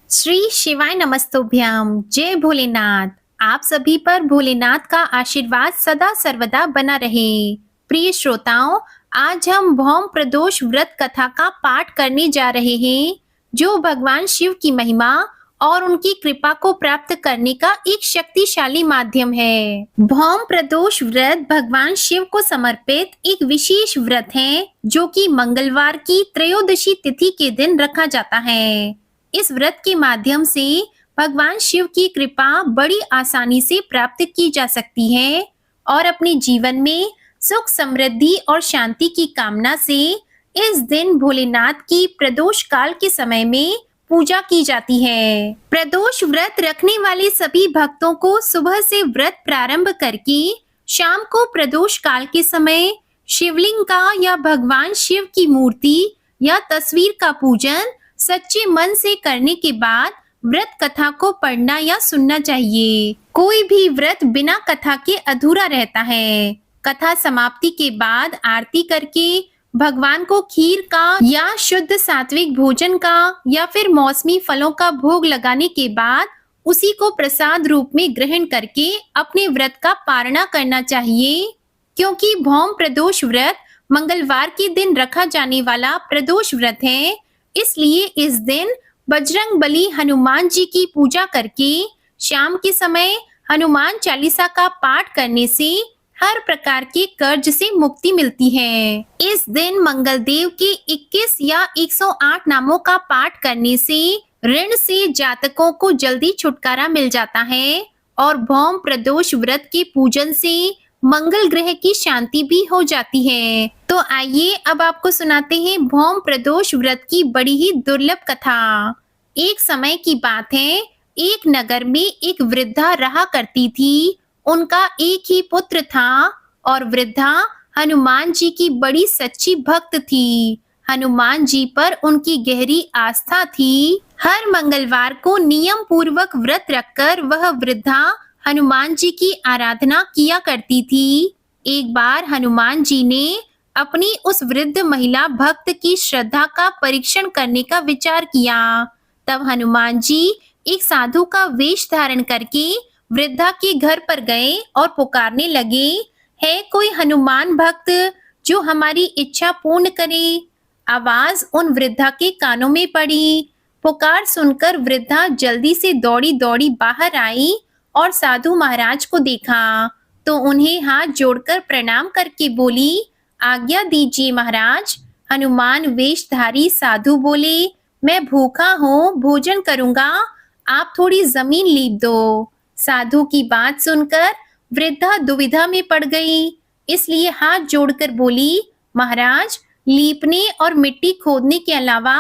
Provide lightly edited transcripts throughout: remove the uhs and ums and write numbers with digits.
श्री शिवाय नमस्तुभ्यम। जय भोलेनाथ। आप सभी पर भोलेनाथ का आशीर्वाद सदा सर्वदा बना रहे। प्रिय श्रोताओं, आज हम भौम प्रदोष व्रत कथा का पाठ करने जा रहे हैं, जो भगवान शिव की महिमा और उनकी कृपा को प्राप्त करने का एक शक्तिशाली माध्यम है। भौम प्रदोष व्रत भगवान शिव को समर्पित एक विशेष व्रत है, जो कि मंगलवार की त्रयोदशी तिथि के दिन रखा जाता है। इस व्रत के माध्यम से भगवान शिव की कृपा बड़ी आसानी से प्राप्त की जा सकती है और अपने जीवन में सुख समृद्धि और शांति की कामना से इस दिन भोलेनाथ की प्रदोष काल के समय में पूजा की जाती है। प्रदोष व्रत रखने वाले सभी भक्तों को सुबह से व्रत प्रारंभ करके शाम को प्रदोष काल के समय शिवलिंग का या भगवान शिव की मूर्ति या तस्वीर का पूजन सच्चे मन से करने के बाद व्रत कथा को पढ़ना या सुनना चाहिए। कोई भी व्रत बिना कथा के अधूरा रहता है। कथा समाप्ति के बाद आरती करके भगवान को खीर का या शुद्ध सात्विक भोजन का या फिर मौसमी फलों का भोग लगाने के बाद उसी को प्रसाद रूप में ग्रहण करके अपने व्रत का पारणा करना चाहिए। क्योंकि भौम प्रदोष व्रत मंगलवार के दिन रखा जाने वाला प्रदोष व्रत है, इसलिए इस दिन बजरंग बली हनुमान जी की पूजा करके शाम के समय हनुमान चालीसा का पाठ करने से हर प्रकार के कर्ज से मुक्ति मिलती है। इस दिन मंगल देव के 21 या 108 नामों का पाठ करने से ऋण से जातकों को जल्दी छुटकारा मिल जाता है और भौम प्रदोष व्रत के पूजन से मंगल ग्रह की शांति भी हो जाती है। तो आइए अब आपको सुनाते हैं भौम प्रदोष व्रत की बड़ी ही दुर्लभ कथा। एक समय की बात है, एक नगर में एक वृद्धा रहा करती थी। उनका एक ही पुत्र था और वृद्धा हनुमान जी की बड़ी सच्ची भक्त थी। हनुमान जी पर उनकी गहरी आस्था थी। हर मंगलवार को नियम पूर्वक व्रत रखकर वह वृद्धा हनुमान जी की आराधना किया करती थी। एक बार हनुमान जी ने अपनी उस वृद्ध महिला भक्त की श्रद्धा का परीक्षण करने का विचार किया। तब हनुमान जी एक साधु का वेश धारण करके वृद्धा के घर पर गए और पुकारने लगे, है कोई हनुमान भक्त जो हमारी इच्छा पूर्ण करे? आवाज उन वृद्धा के कानों में पड़ी। पुकार सुनकर वृद्धा जल्दी से दौड़ी दौड़ी बाहर आई और साधु महाराज को देखा तो उन्हें हाथ जोड़कर प्रणाम करके बोली, आज्ञा दीजिए महाराज। हनुमान वेशधारी साधु बोले, मैं भूखा हूँ, भोजन करूंगा, आप थोड़ी जमीन लीप दो। साधु की बात सुनकर वृद्धा दुविधा में पड़ गई, इसलिए हाथ जोड़कर बोली, महाराज लीपने और मिट्टी खोदने के अलावा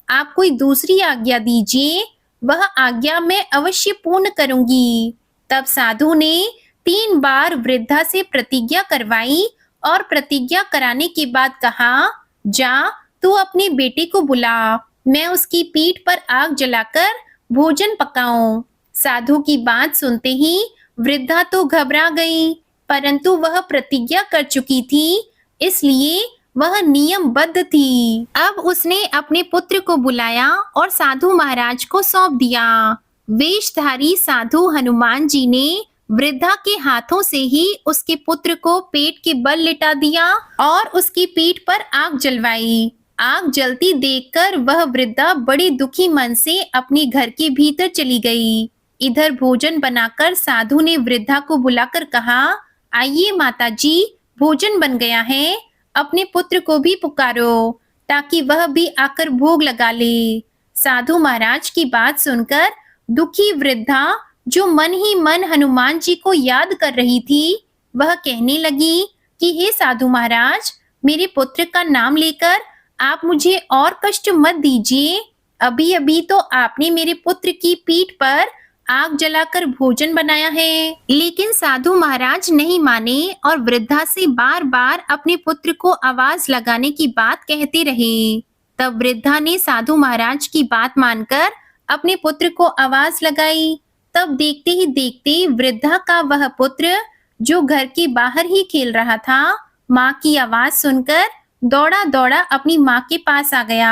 आप कोई दूसरी आज्ञा दीजिए, वह आज्ञा मैं अवश्य पूर्ण करूंगी। तब साधु ने 3 बार वृद्धा से प्रतिज्ञा करवाई और प्रतिज्ञा कराने के बाद कहा, जा तू अपने बेटे को बुला, मैं उसकी पीठ पर आग जलाकर भोजन पकाऊं। साधु की बात सुनते ही वृद्धा तो घबरा गई, परंतु वह प्रतिज्ञा कर चुकी थी, इसलिए वह नियमबद्ध थी। अब उसने अपने पुत्र को बुलाया और साधु महाराज को सौंप दिया। वेशधारी साधु हनुमान जी ने वृद्धा के हाथों से ही उसके पुत्र को पेट के बल लिटा दिया और उसकी पीठ पर आग जलवाई। आग जलती देखकर वह वृद्धा बड़ी दुखी मन से अपने घर के भीतर चली गई। इधर भोजन बनाकर साधु ने वृद्धा को बुलाकर कहा, आइए माता जी, भोजन बन गया है, अपने पुत्र को भी पुकारो ताकि वह भी आकर भोग लगा ले। साधु महाराज की बात सुनकर दुखी वृद्धा, जो मन ही मन हनुमान जी को याद कर रही थी, वह कहने लगी कि हे साधु महाराज, मेरे पुत्र का नाम लेकर आप मुझे और कष्ट मत दीजिए। अभी अभी तो आपने मेरे पुत्र की पीठ पर आग जलाकर भोजन बनाया है। लेकिन साधु महाराज नहीं माने और वृद्धा से बार बार अपने पुत्र को आवाज लगाने की बात कहते रहे। तब वृद्धा ने साधु महाराज की बात मानकर अपने पुत्र को आवाज लगाई। तब देखते ही देखते वृद्धा का वह पुत्र, जो घर के बाहर ही खेल रहा था, माँ की आवाज सुनकर दौड़ा दौड़ा अपनी माँ के पास आ गया।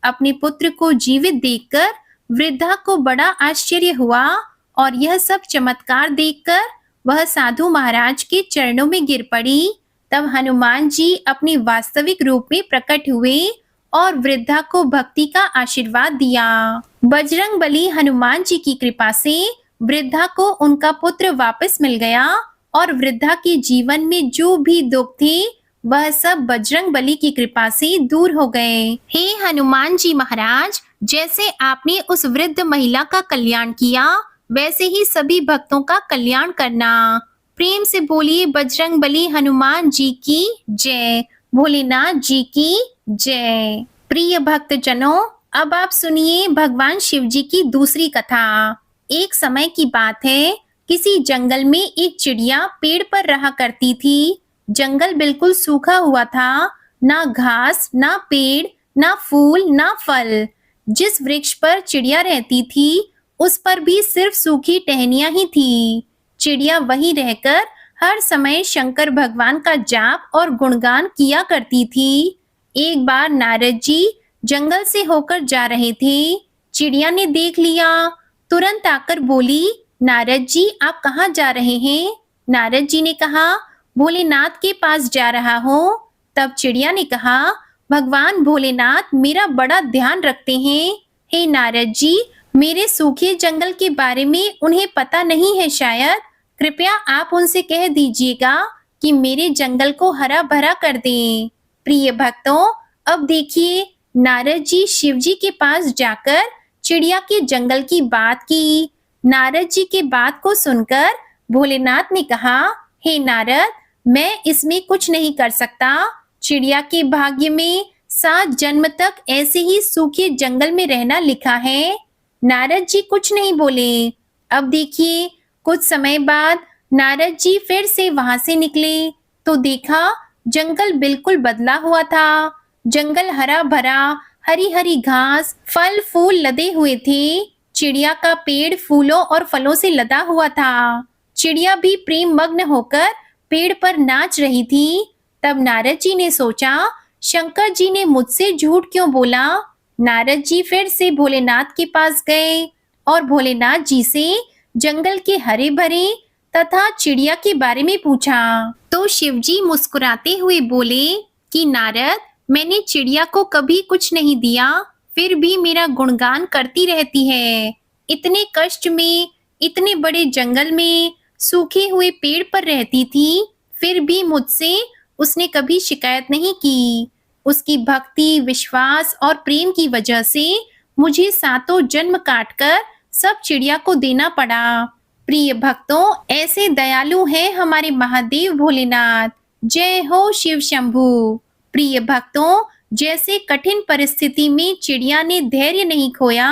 अपने पुत्र को जीवित देखकर वृद्धा को बड़ा आश्चर्य हुआ और यह सब चमत्कार देखकर वह साधु महाराज के चरणों में गिर पड़ी। तब हनुमान जी अपने वास्तविक रूप में प्रकट हुए और वृद्धा को भक्ति का आशीर्वाद दिया। बजरंगबली हनुमान जी की कृपा से वृद्धा को उनका पुत्र वापस मिल गया और वृद्धा के जीवन में जो भी दुख थे वह सब बजरंगबली की कृपा से दूर हो गए। हे हनुमान जी महाराज, जैसे आपने उस वृद्ध महिला का कल्याण किया वैसे ही सभी भक्तों का कल्याण करना। प्रेम से बोलिए बजरंगबली हनुमान जी की जय, भोलेनाथ जी की जय। प्रिय भक्तजनों, अब आप सुनिए भगवान शिव जी की दूसरी कथा। एक समय की बात है, किसी जंगल में एक चिड़िया पेड़ पर रहा करती थी। जंगल बिल्कुल सूखा हुआ था, ना घास, ना पेड़, ना फूल, ना फल। जिस वृक्ष पर चिड़िया रहती थी उस पर भी सिर्फ सूखी टहनियां ही थी। चिड़िया वहीं रहकर हर समय शंकर भगवान का जाप और गुणगान किया करती थी। एक बार नारद जी जंगल से होकर जा रहे थे। चिड़िया ने देख लिया, तुरंत आकर बोली, नारद जी आप कहाँ जा रहे हैं? नारद जी ने कहा, भोलेनाथ के पास जा रहा हूँ। तब चिड़िया ने कहा, भगवान भोलेनाथ मेरा बड़ा ध्यान रखते हैं। हे नारद जी, मेरे सूखे जंगल के बारे में उन्हें पता नहीं है शायद। कृपया आप उनसे कह दीजिएगा कि मेरे जंगल को हरा भरा कर दें। प्रिय भक्तों, अब देखिए नारद जी शिव जी के पास जाकर चिड़िया के जंगल की बात की। नारद जी के बात को सुनकर भोलेनाथ ने कहा, हे नारद, मैं इसमें कुछ नहीं कर सकता। चिड़िया के भाग्य में 7 जन्म तक ऐसे ही सूखे जंगल में रहना लिखा है। नारद जी कुछ नहीं बोले। अब देखिए कुछ समय बाद नारद जी फिर से वहां से निकले तो देखा जंगल बिल्कुल बदला हुआ था। जंगल हरा भरा, हरी हरी घास, फल फूल लदे हुए थे। चिड़िया का पेड़ फूलों और फलों से लदा हुआ था। चिड़िया भी प्रेम मग्न होकर पेड़ पर नाच रही थी। तब नारद जी ने सोचा, शंकर जी ने मुझसे झूठ क्यों बोला? नारद जी फिर से भोलेनाथ के पास गए और भोलेनाथ जी से जंगल के हरे भरे तथा चिड़िया के बारे में पूछा। तो शिव जी मुस्कुराते हुए बोले कि नारद, मैंने चिड़िया को कभी कुछ नहीं दिया, फिर भी मेरा गुणगान करती रहती है। इतने कष्ट में, इतने बड़े जंगल में, सूखे हुए पेड़ पर रहती थी, फिर भी मुझसे उसने कभी शिकायत नहीं की। उसकी भक्ति, विश्वास और प्रेम की वजह से मुझे 7 जन्म काटकर सब चिड़िया को देना पड़ा। प्रिय भक्तों, ऐसे दयालु हैं हमारे महादेव भोलेनाथ। जय हो शिव शंभू। प्रिय भक्तों, जैसे कठिन परिस्थिति में चिड़िया ने धैर्य नहीं खोया,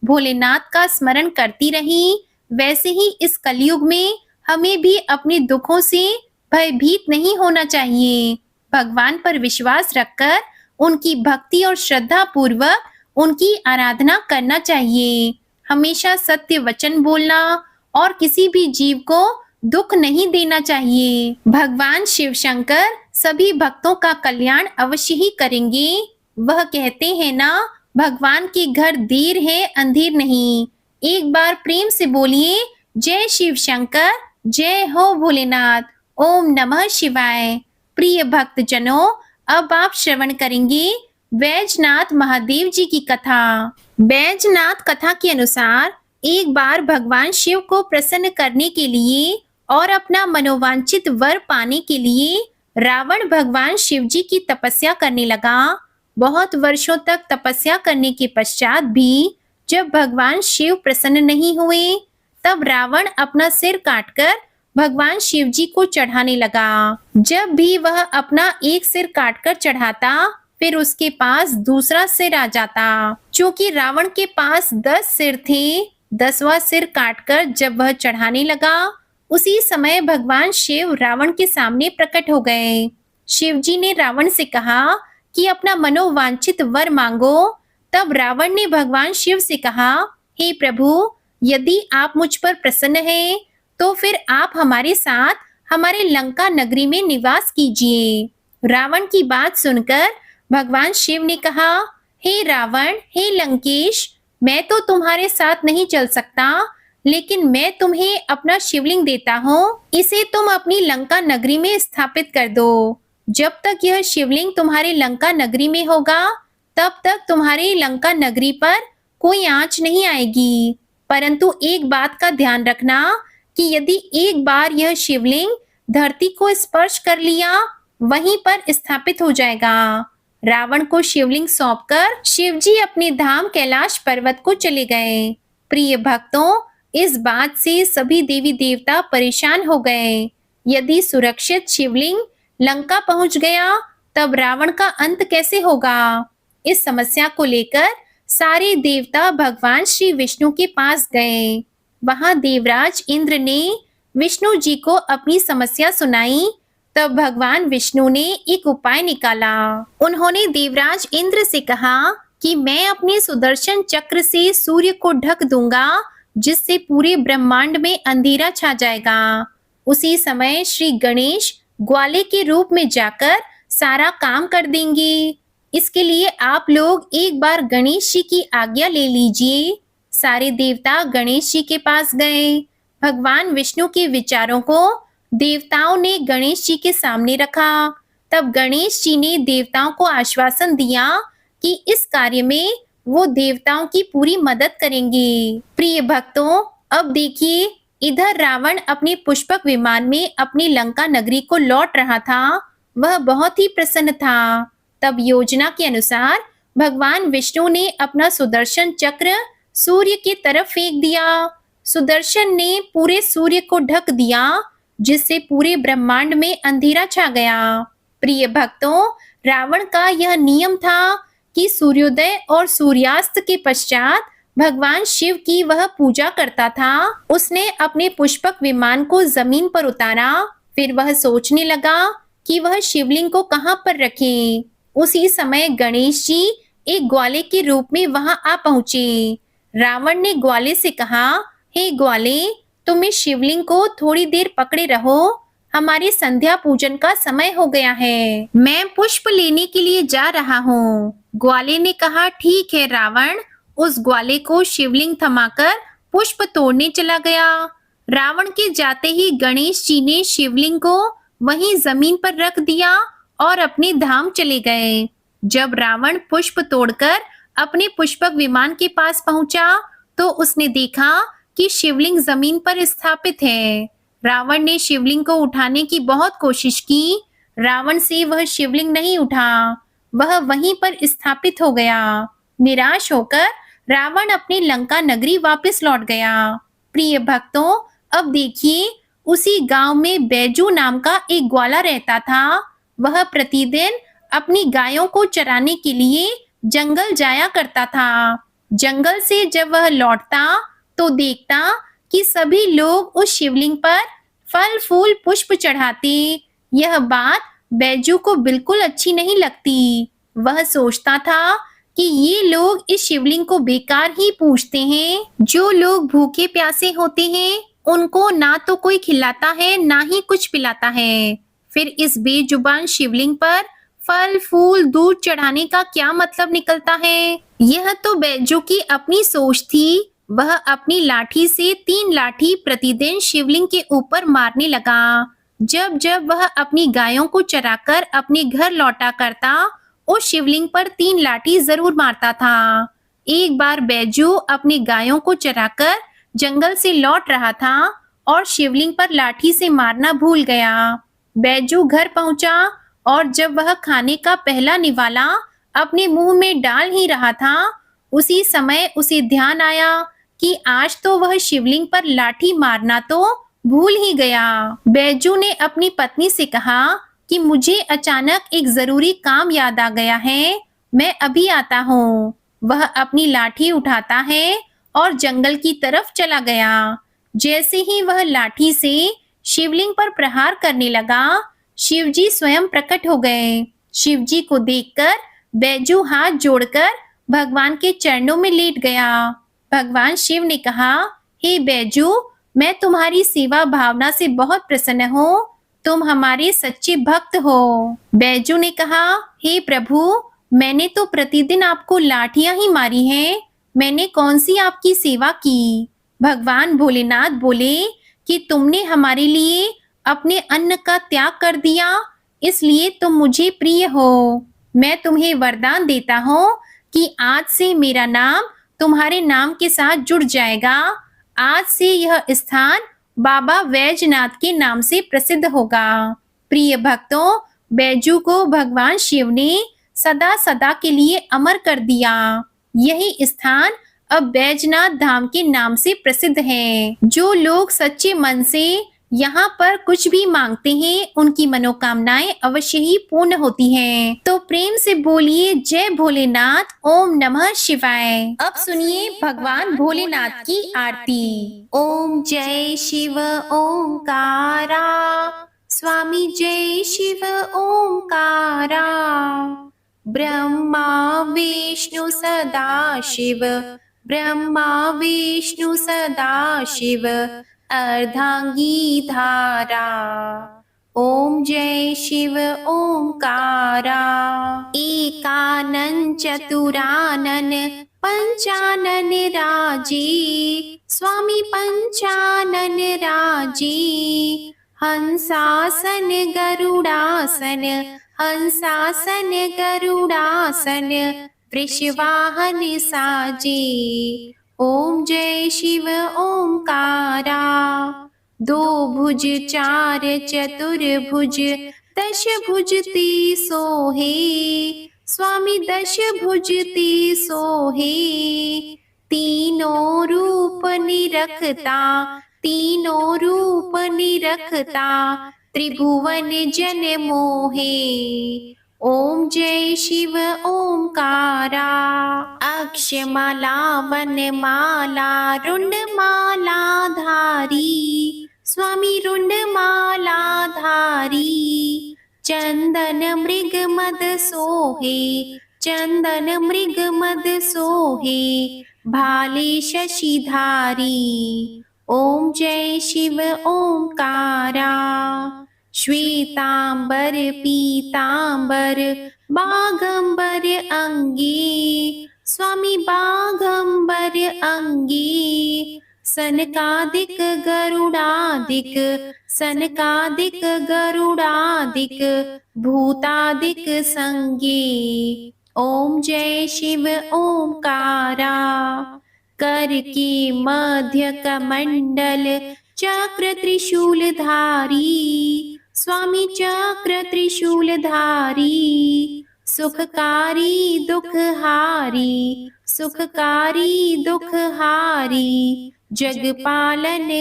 भोलेनाथ का स्मरण करती रही, वैसे ही इस कलयुग में हमें भी अपने दुखों से भयभीत नहीं होना चाहिए। भगवान पर विश्वास रखकर उनकी भक्ति और श्रद्धा पूर्वक उनकी आराधना करना चाहिए। हमेशा सत्य वचन बोलना और किसी भी जीव को दुख नहीं देना चाहिए। भगवान शिव शंकर सभी भक्तों का कल्याण अवश्य ही करेंगे। वह कहते हैं ना, भगवान के घर देर है अंधेर नहीं। एक बार प्रेम से बोलिए, जय शिव शंकर, जय हो भोलेनाथ। ओम नमः शिवाय। प्रिय भक्तजनों, अब आप श्रवण करेंगे बैजनाथ महादेव जी की कथा। बैजनाथ कथा के अनुसार एक बार भगवान शिव को प्रसन्न करने के लिए और अपना मनोवांछित वर पाने के लिए रावण भगवान शिव जी की तपस्या करने लगा। बहुत वर्षों तक तपस्या करने के पश्चात भी जब भगवान शिव प्रसन्न नहीं हुए, तब रावण अपना सिर काटकर भगवान शिव जी को चढ़ाने लगा। जब भी वह अपना एक सिर काटकर चढ़ाता, फिर उसके पास दूसरा सिर आ जाता। क्योंकि रावण के पास 10 सिर थे, 10वां सिर काटकर जब वह चढ़ाने लगा, उसी समय भगवान शिव रावण के सामने प्रकट हो गए। शिव जी ने रावण से कहा कि अपना मनोवांछित वर मांगो। तब रावण ने भगवान शिव से कहा, हे प्रभु, यदि आप मुझ पर प्रसन्न हैं, तो फिर आप हमारे साथ हमारे लंका नगरी में निवास कीजिए। रावण की बात सुनकर भगवान शिव ने कहा, हे रावण, हे लंकेश, मैं तो तुम्हारे साथ नहीं चल सकता, लेकिन मैं तुम्हें अपना शिवलिंग देता हूँ। इसे तुम अपनी लंका नगरी में स्थापित कर दो। जब तक यह शिवलिंग तुम्हारी लंका नगरी में होगा, तब तक तुम्हारी लंका नगरी पर कोई आंच नहीं आएगी। परंतु एक बात का ध्यान रखना कि यदि एक बार यह शिवलिंग धरती को स्पर्श कर लिया, वहीं पर स्थापित हो जाएगा। रावण को शिवलिंग सौंपकर शिवजी अपने धाम कैलाश पर्वत को चले गए। प्रिय भक्तों, इस बात से सभी देवी देवता परेशान हो गए। यदि सुरक्षित शिवलिंग लंका पहुंच गया, तब रावण का अंत कैसे होगा? इस समस्या को लेकर सारे देवता भगवान श्री विष्णु के पास गए। वहां देवराज इंद्र ने विष्णु जी को अपनी समस्या सुनाई। तब भगवान विष्णु ने एक उपाय निकाला। उन्होंने देवराज इंद्र से कहा कि मैं अपने सुदर्शन चक्र से सूर्य को ढक दूंगा, जिससे पूरे ब्रह्मांड में अंधेरा छा जाएगा। उसी समय श्री गणेश ग्वाले के रूप में जाकर सारा काम कर देंगे। इसके लिए आप लोग एक बार गणेश जी की आज्ञा ले लीजिए। सारे देवता गणेश जी के पास गए। भगवान विष्णु के विचारों को देवताओं ने गणेश जी के सामने रखा। तब गणेश जी ने देवताओं को आश्वासन दिया कि इस कार्य में वो देवताओं की पूरी मदद करेंगे। प्रिय भक्तों, अब देखिए, इधर रावण अपने पुष्पक विमान में अपनी लंका नगरी को लौट रहा था। वह बहुत ही प्रसन्न था। तब योजना के अनुसार भगवान विष्णु ने अपना सुदर्शन चक्र सूर्य की तरफ फेंक दिया। सुदर्शन ने पूरे सूर्य को ढक दिया, जिससे पूरे ब्रह्मांड में अंधेरा छा गया। प्रिय भक्तों, रावण का यह नियम था कि सूर्योदय और सूर्यास्त के पश्चात भगवान शिव की वह पूजा करता था। उसने अपने पुष्पक विमान को जमीन पर उतारा। फिर वह सोचने लगा कि वह शिवलिंग को कहां पर रखे। उसी समय गणेश जी एक ग्वाले के रूप में वहां आ पहुंचे। रावण ने ग्वाले से कहा, हे ग्वाले, तुम इस शिवलिंग को थोड़ी देर पकड़े रहो। हमारी संध्या पूजन का समय हो गया है। मैं पुष्प लेने के लिए जा रहा हूँ। ग्वाले ने कहा, ठीक है रावण। उस ग्वाले को शिवलिंग थमाकर पुष्प तोड़ने चला गया। रावण के जाते ही गणेश जी ने शिवलिंग को वहीं जमीन पर रख दिया और अपने धाम चले गए। जब रावण पुष्प तोड़कर अपने पुष्पक विमान के पास पहुंचा, तो उसने देखा कि शिवलिंग जमीन पर स्थापित है। रावण ने शिवलिंग को उठाने की बहुत कोशिश की। रावण से वह शिवलिंग नहीं उठा। वह वहीं पर स्थापित हो गया। निराश होकर रावण अपनी लंका नगरी वापस लौट गया। प्रिय भक्तों, अब देखिए, उसी गांव में बैजू नाम का एक ग्वाला रहता था। वह प्रतिदिन अपनी गायों को चराने के लिए जंगल जाया करता था। जंगल से जब वह लौटता, तो देखता कि सभी लोग उस शिवलिंग पर फल फूल पुष्प चढ़ाते। यह बात बैजू को बिल्कुल अच्छी नहीं लगती। वह सोचता था कि ये लोग इस शिवलिंग को बेकार ही पूजते हैं। जो लोग भूखे प्यासे होते हैं, उनको ना तो कोई खिलाता है, ना ही कुछ पिलाता है। फिर इस बेजुबान शिवलिंग पर फल फूल दूध चढ़ाने का क्या मतलब निकलता है? यह तो बैजू की अपनी सोच थी। वह अपनी लाठी से 3 लाठी प्रतिदिन शिवलिंग के ऊपर मारने लगा। जब जब वह अपनी गायों को चराकर अपने घर लौटा करता, उस शिवलिंग पर 3 लाठी जरूर मारता था। एक बार बैजू अपनी गायों को चराकर जंगल से लौट रहा था और शिवलिंग पर लाठी से मारना भूल गया। बैजू घर पहुंचा और जब वह खाने का पहला निवाला अपने मुंह में डाल ही रहा था, उसी समय उसे ध्यान आया कि आज तो वह शिवलिंग पर लाठी मारना तो भूल ही गया। बैजू ने अपनी पत्नी से कहा कि मुझे अचानक एक जरूरी काम याद आ गया है, मैं अभी आता हूँ। वह अपनी लाठी उठाता है और जंगल की तरफ चला गया। जैसे ही वह लाठी से शिवलिंग पर प्रहार करने लगा, शिवजी स्वयं प्रकट हो गए। शिवजी को देखकर बैजू हाथ जोड़कर भगवान के चरणों में लेट गया। भगवान शिव ने कहा, हे बैजू, मैं तुम्हारी सेवा भावना से बहुत प्रसन्न हूँ। तुम हमारे सच्चे भक्त हो। बैजू ने कहा, हे प्रभु, मैंने तो प्रतिदिन आपको लाठियां ही मारी हैं। मैंने कौन सी आपकी सेवा की? भगवान भोलेनाथ बोले कि तुमने हमारे लिए अपने अन्न का त्याग कर दिया, इसलिए तुम मुझे प्रिय हो। मैं तुम्हें वरदान देता हूँ कि आज से मेरा नाम तुम्हारे नाम के साथ जुड़ जाएगा। आज से यह स्थान बाबा वैजनाथ के नाम से प्रसिद्ध होगा। प्रिय भक्तों, बैजू को भगवान शिव ने सदा सदा के लिए अमर कर दिया। यही स्थान अब बैजनाथ धाम के नाम से प्रसिद्ध है। जो लोग सच्चे मन से यहाँ पर कुछ भी मांगते हैं, उनकी मनोकामनाएं अवश्य ही पूर्ण होती हैं। तो प्रेम से बोलिए जय भोलेनाथ, ओम नमः शिवाय। अब सुनिए भगवान भोलेनाथ की आरती। ओम जय शिव ओंकारा, स्वामी जय शिव ओंकारा। ब्रह्मा विष्णु सदा शिव, ब्रह्मा विष्णु सदा शिव, अर्धांगी धारा। ओम जय शिव ओंकारा। एकानन चतुरानन पंचानन राजे, स्वामी पंचानन राजे। हंसासन गरुड़ासन, हंसासन गरुड़ासन, वृषवाहन साजे। ओम जय शिव ओंकारा। दो भुज चार चतुर्भुज, दश भुज ती सोहे, स्वामी दश भुज ती सोहे। तीनों रूप निरखता, तीनों रूप निरखता, त्रिभुवन जन मोहे। ओम जय शिव ओंकारा। अक्षमाला वनमाला रुंडमाला धारी, स्वामी रुंडमाला धारी। चंदन मृग मद सोहे, चंदन मृग मद सोहे, भाले शशिधारी। ओम जय शिव ओंकारा। श्वेतांबर पीतांबर बागंबर अंगी, स्वामी बागंबर अंगी। सनकादिक गरुड़ादिक, सनकादिक गरुड़ादिक, भूतादिक संगी। ओम जय शिव ओंकारा। कर के मध्य कमंडल चक्र त्रिशूल धारी, स्वामी चक्र त्रिशूल धारी। सुखकारी दुखहारी, सुखकारी दुखहारी, जगपालनकारी।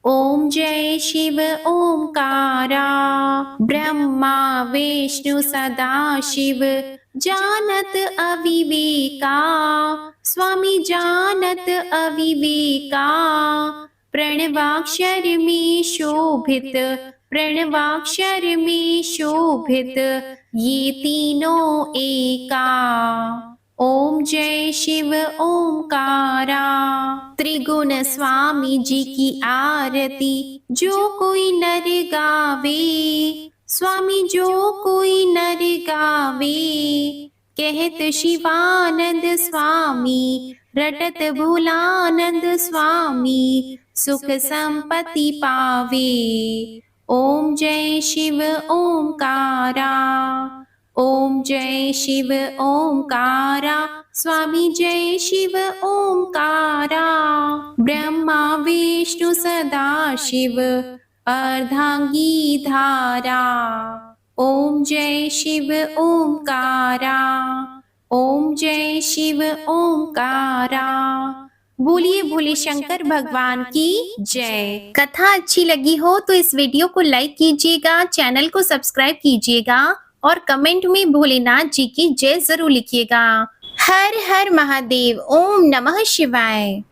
ओम जय शिव ओंकारा। ब्रह्मा विष्णु सदा शिव, जानत अविवेका, स्वामी जानत अविवेका। प्रणवाक्षर में शोभित, प्रणवाक्षर में शोभित, ये तीनों एका। ओम जय शिव ओंकारा। त्रिगुण स्वामी जी की आरती जो कोई नर गावे, स्वामी जो कोई नर गावे। कहत शिवानंद स्वामी, रटत भोलानंद स्वामी, सुख संपत्ति पावे। ओम जय शिव ओंकारा। ओम जय शिव ओंकारा, स्वामी जय शिव ओंकारा। ब्रह्मा विष्णु सदा शिव, अर्धांगी धारा। ओम जय शिव ओंकारा। ओम जय शिव ओंकारा। बोलिए भोले शंकर भगवान की जय। कथा अच्छी लगी हो तो इस वीडियो को लाइक कीजिएगा, चैनल को सब्सक्राइब कीजिएगा और कमेंट में भोलेनाथ जी की जय जरूर लिखिएगा। हर हर महादेव। ओम नमः शिवाय।